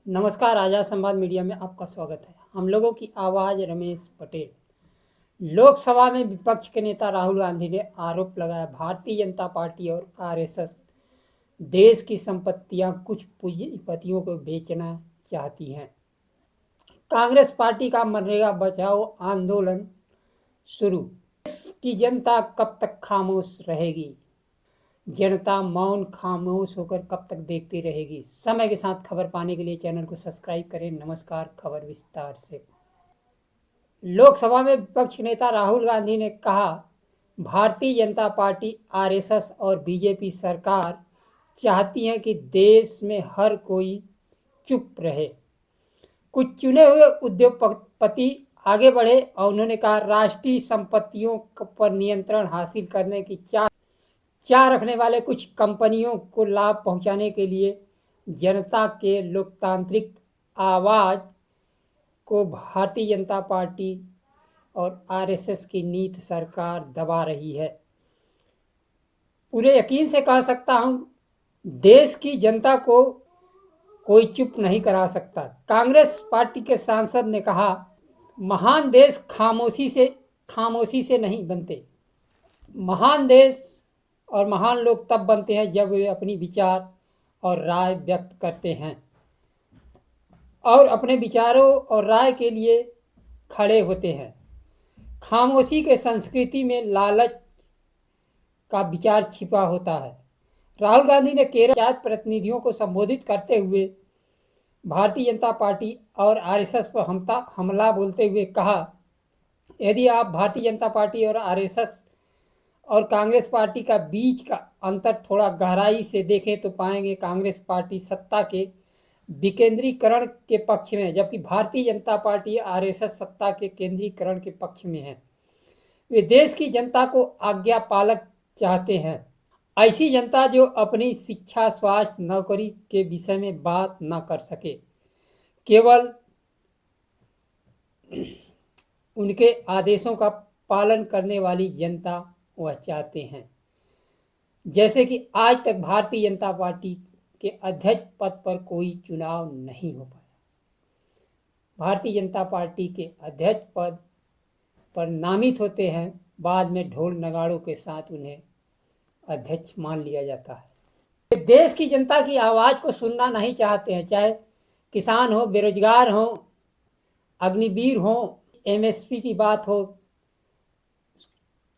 नमस्कार, आजाद संवाद मीडिया में आपका स्वागत है। हम लोगों की आवाज रमेश पटेल। लोकसभा में विपक्ष के नेता राहुल गांधी ने आरोप लगाया, भारतीय जनता पार्टी और आरएसएस देश की संपत्तियां कुछ पूंजीपतियों को बेचना चाहती हैं। कांग्रेस पार्टी का मनरेगा बचाओ आंदोलन शुरू। देश की जनता कब तक खामोश रहेगी? जनता मौन खामोश होकर कब तक देखती रहेगी? समय के साथ खबर पाने के लिए चैनल को सब्सक्राइब करें। नमस्कार, खबर विस्तार से। लोकसभा में विपक्ष नेता राहुल गांधी ने कहा, भारतीय जनता पार्टी, आरएसएस और बीजेपी सरकार चाहती है कि देश में हर कोई चुप रहे। कुछ चुने हुए उद्योगपति आगे बढ़े और उन्होंने कहा, राष्ट्रीय संपत्तियों पर नियंत्रण हासिल करने की चाह रखने वाले कुछ कंपनियों को लाभ पहुंचाने के लिए जनता के लोकतांत्रिक आवाज को भारतीय जनता पार्टी और आरएसएस की नीति सरकार दबा रही है। पूरे यकीन से कह सकता हूं, देश की जनता को कोई चुप नहीं करा सकता। कांग्रेस पार्टी के सांसद ने कहा, महान देश खामोशी से नहीं बनते। महान देश और महान लोग तब बनते हैं जब वे अपनी विचार और राय व्यक्त करते हैं और अपने विचारों और राय के लिए खड़े होते हैं। खामोशी के संस्कृति में लालच का विचार छिपा होता है। राहुल गांधी ने केरल पंचायत प्रतिनिधियों को संबोधित करते हुए भारतीय जनता पार्टी और आरएसएस पर हमला बोलते हुए कहा, यदि आप भारतीय जनता पार्टी और आरएसएस और कांग्रेस पार्टी का बीच का अंतर थोड़ा गहराई से देखें तो पाएंगे कांग्रेस पार्टी सत्ता के विकेंद्रीकरण के पक्ष में है, जबकि भारतीय जनता पार्टी आरएसएस सत्ता के केंद्रीकरण के पक्ष में है। वे देश की जनता को आज्ञा पालक चाहते हैं, ऐसी जनता जो अपनी शिक्षा, स्वास्थ्य, नौकरी के विषय में बात न कर सके, केवल उनके आदेशों का पालन करने वाली जनता वह चाहते हैं। जैसे कि आज तक भारतीय जनता पार्टी के अध्यक्ष पद पर कोई चुनाव नहीं हो पाया। भारतीय जनता पार्टी के अध्यक्ष पद पर नामित होते हैं, बाद में ढोल नगाड़ों के साथ उन्हें अध्यक्ष मान लिया जाता है। वे देश की जनता की आवाज को सुनना नहीं चाहते हैं, चाहे किसान हो, बेरोजगार हो, अग्निवीर हो, एमएसपी की बात हो,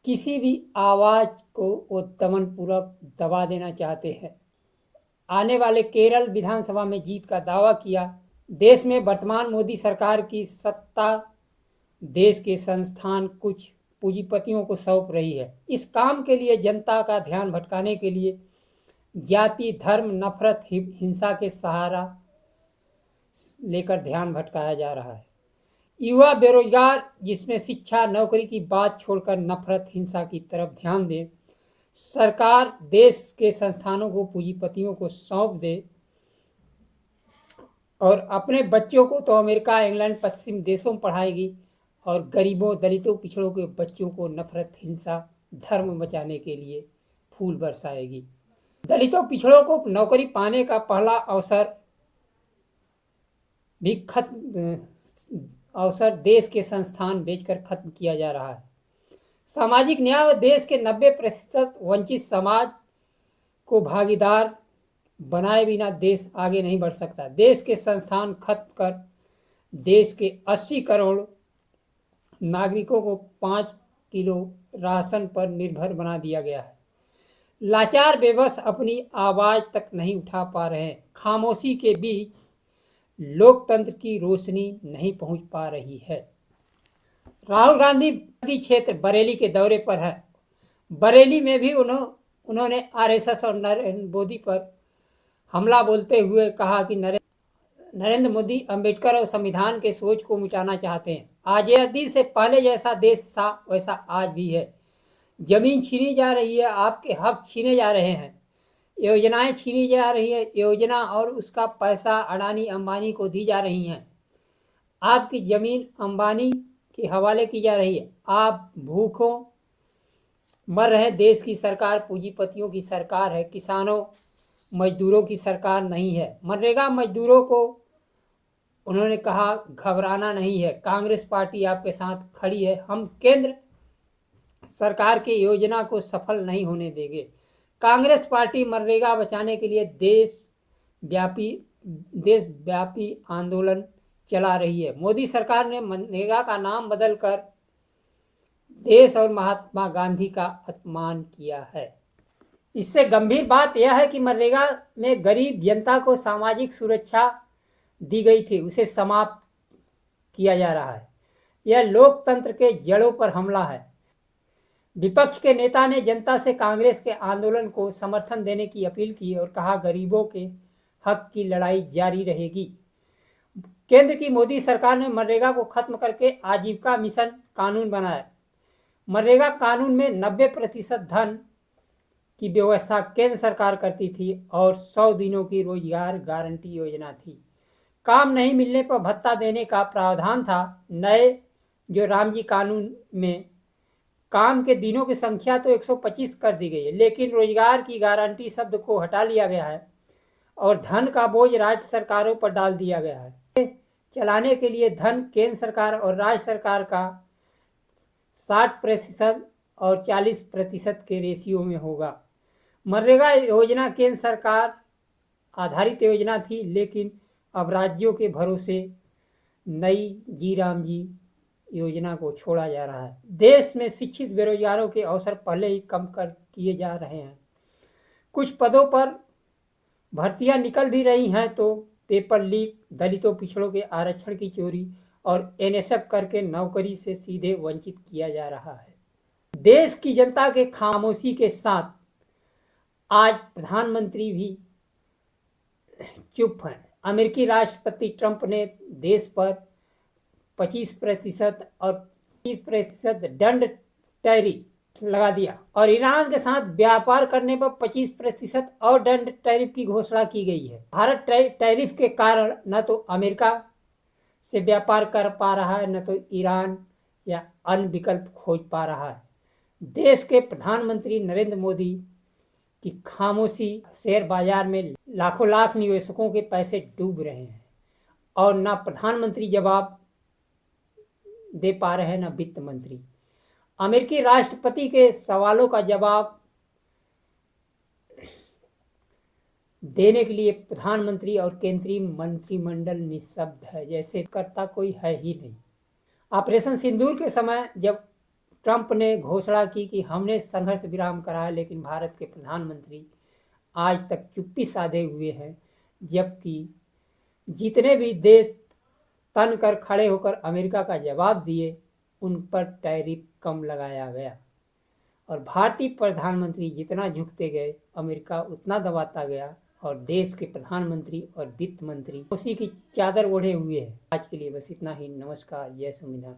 किसी भी आवाज को वो दमनपूर्वक दबा देना चाहते हैं। आने वाले केरल विधानसभा में जीत का दावा किया। देश में वर्तमान मोदी सरकार की सत्ता देश के संस्थान कुछ पूंजीपतियों को सौंप रही है। इस काम के लिए जनता का ध्यान भटकाने के लिए जाति, धर्म, नफरत, हिंसा के सहारा लेकर ध्यान भटकाया जा रहा है। युवा बेरोजगार जिसमें शिक्षा, नौकरी की बात छोड़कर नफरत, हिंसा की तरफ ध्यान दे। सरकार देश के संस्थानों को पूंजीपतियों को सौंप दे और अपने बच्चों को तो अमेरिका, इंग्लैंड, पश्चिम देशों में पढ़ाएगी और गरीबों, दलितों, पिछड़ों के बच्चों को नफरत, हिंसा, धर्म बचाने के लिए फूल बरसाएगी। दलितों, पिछड़ों को नौकरी पाने का पहला अवसर भी देश के संस्थान बेचकर खत्म किया जा रहा है। सामाजिक न्याय और देश के 90% वंचित समाज को भागीदार बनाए बिना देश आगे नहीं बढ़ सकता। देश के संस्थान खत्म कर देश के 80 करोड़ नागरिकों को 5 किलो राशन पर निर्भर बना दिया गया है। लाचार, बेबस अपनी आवाज तक नहीं उठा पा रहे हैं। खामोशी के बीच लोकतंत्र की रोशनी नहीं पहुंच पा रही है। राहुल गांधी क्षेत्र बरेली के दौरे पर है। बरेली में भी उन्होंने आरएसएस और नरेंद्र मोदी पर हमला बोलते हुए कहा कि नरेंद्र मोदी अंबेडकर और संविधान के सोच को मिटाना चाहते हैं। आजादी से पहले जैसा देश था वैसा आज भी है। जमीन छीनी जा रही है, आपके हक छीने जा रहे हैं, योजनाएं छीनी जा रही है, योजना और उसका पैसा अडानी अंबानी को दी जा रही हैं। आपकी जमीन अंबानी के हवाले की जा रही है। आप भूखों मर रहे। देश की सरकार पूंजीपतियों की सरकार है, किसानों, मजदूरों की सरकार नहीं है। मनरेगा मजदूरों को उन्होंने कहा, घबराना नहीं है, कांग्रेस पार्टी आपके साथ खड़ी है। हम केंद्र सरकार की योजना को सफल नहीं होने देंगे। कांग्रेस पार्टी मनरेगा बचाने के लिए देशव्यापी आंदोलन चला रही है। मोदी सरकार ने मनरेगा का नाम बदलकर देश और महात्मा गांधी का अपमान किया है। इससे गंभीर बात यह है कि मनरेगा में गरीब जनता को सामाजिक सुरक्षा दी गई थी, उसे समाप्त किया जा रहा है। यह लोकतंत्र के जड़ों पर हमला है। विपक्ष के नेता ने जनता से कांग्रेस के आंदोलन को समर्थन देने की अपील की और कहा, गरीबों के हक की लड़ाई जारी रहेगी। केंद्र की मोदी सरकार ने मनरेगा को खत्म करके आजीविका मिशन कानून बनाया। मनरेगा कानून में 90% धन की व्यवस्था केंद्र सरकार करती थी और 100 दिनों की रोजगार गारंटी योजना थी। काम नहीं मिलने पर भत्ता देने का प्रावधान था। नए जो रामजी कानून में काम के दिनों की संख्या तो 125 कर दी गई है, लेकिन रोजगार की गारंटी शब्द को हटा लिया गया है और धन का बोझ राज्य सरकारों पर डाल दिया गया है। चलाने के लिए धन केंद्र सरकार और राज्य सरकार का 60% और 40% के रेशियो में होगा। मनरेगा योजना केंद्र सरकार आधारित योजना थी, लेकिन अब राज्यों के भरोसे नई जी रामजी योजना को छोड़ा जा रहा है। देश में शिक्षित बेरोजगारों के अवसर पहले ही कम कर किए जा रहे हैं। कुछ पदों पर भर्तियां निकल भी रही हैं तो पेपर लीक, दलितों पिछड़ों के आरक्षण की चोरी और एनएसएफ करके नौकरी से सीधे वंचित किया जा रहा है। देश की जनता के खामोशी के साथ आज प्रधानमंत्री भी चुप हैं। अमेरिकी राष्ट्रपति ट्रंप ने देश पर 25% और 30% दंड टैरिफ लगा दिया और ईरान के साथ व्यापार करने पर 25% और दंड टैरिफ की घोषणा की गई है। भारत टैरिफ के कारण न तो अमेरिका से व्यापार कर पा रहा है, न तो ईरान या अन्य विकल्प खोज पा रहा है। देश के प्रधानमंत्री नरेंद्र मोदी की खामोशी शेयर बाजार में लाखों लाख निवेशकों के पैसे डूब रहे हैं और ना प्रधानमंत्री जवाब दे पा रहे हैं, ना वित्त मंत्री। अमेरिकी राष्ट्रपति के सवालों का जवाब देने के लिए प्रधानमंत्री और केंद्रीय मंत्रिमंडल निःशब्द है, जैसे करता कोई है ही नहीं। ऑपरेशन सिंदूर के समय जब ट्रंप ने घोषणा की कि हमने संघर्ष विराम कराया, लेकिन भारत के प्रधानमंत्री आज तक चुप्पी साधे हुए हैं, जबकि जितने भी देश तन कर खड़े होकर अमेरिका का जवाब दिए उन पर टैरिफ कम लगाया गया और भारतीय प्रधानमंत्री जितना झुकते गए अमेरिका उतना दबाता गया और देश के प्रधानमंत्री और वित्त मंत्री उसी की चादर ओढ़े हुए हैं। आज के लिए बस इतना ही। नमस्कार, जय संविधान।